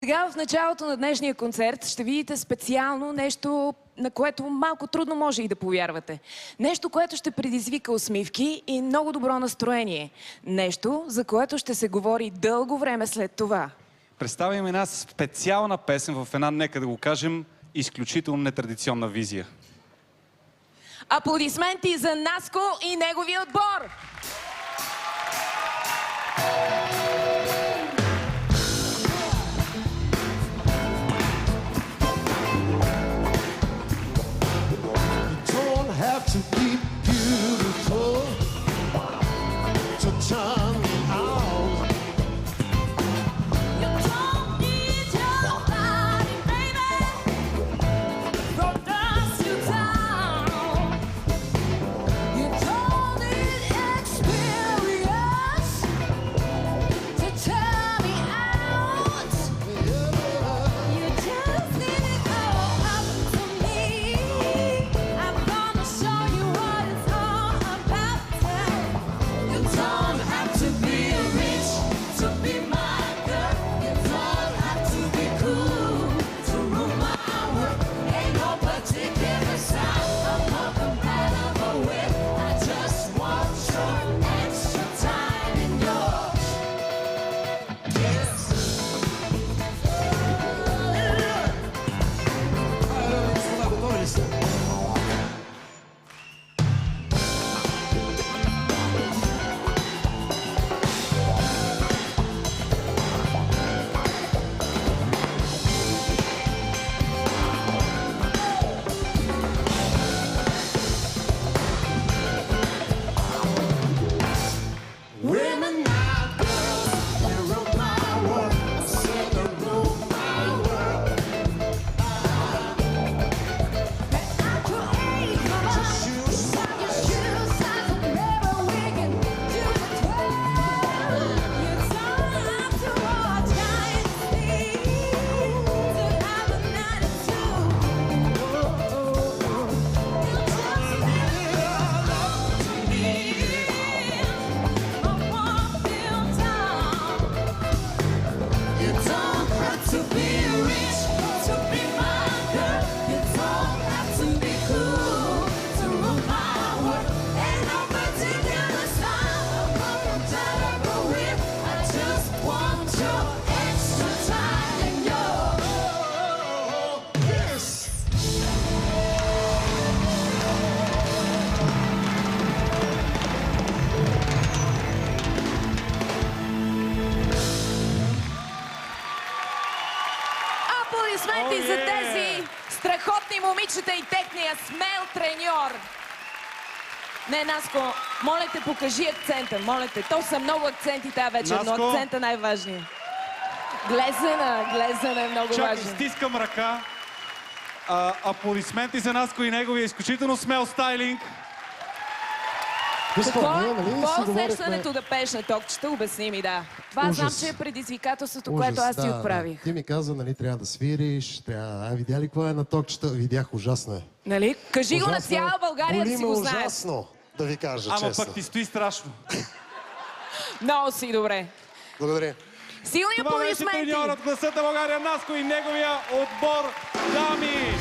Сега в началото на днешния концерт ще видите специално нещо, на което малко трудно може и да повярвате. Нещо, което ще предизвика усмивки и много добро настроение. Нещо, за което ще се говори дълго време след това. Представим една специална песен в една, нека да го кажем, изключително нетрадиционна визия. Аплодисменти за Наско и неговия отбор! To be beautiful, to turn me out. You don't need your body, baby, from dust to down. You don't need experience to turn me out. You just need to go up to me. I'm gonna show you what it's all about. You don't have to be rich to be my girl. You don't have to be cool to rule my world. Ain't no particular sound I'm more compatible with. I just want your extra time and yours. Yes. Women are girls, they rule my world. I said they rule my world. I create my shoes, your shoes, whenever we can do the twirl. You don't have to watch Dynasty to have a night or two. You just need to go to me. You don't have to be rich to be my girl. You don't have to be cool to rule my world. Ain't no particular style I'm compatible with. I just want your extra time and yours. Yes. Аплодисменти за тези страхотни момичета и техния смел треньор. Не, Наско, моля те, покажи акцента, моля те. То са много акценти тази вечер, но Наско? акцента е най-важният. Глезена е много Чакай, важно. стискам ръка. Аплодисменти за Наско и неговия изключително смел стайлинг. Какво е говорихме? усещането да пееш на токчета? Обясни ми, да. Това Ужас. знам, че е предизвикателството, Ужас, което аз ти да, отправих. да. Ти ми каза, нали, трябва да свириш, видя ли какво е на токчета? Видях, ужасно е. Нали? Кажи го на Ужасно е. цяла България да Боли си ме го знаеш. ужасно, да ви кажа Ама честно. пък ти стои страшно. Много си добре. Благодаря. Силни Това беше аплодисменти! треньорът от Гласът на България Наско и неговия отбор дами.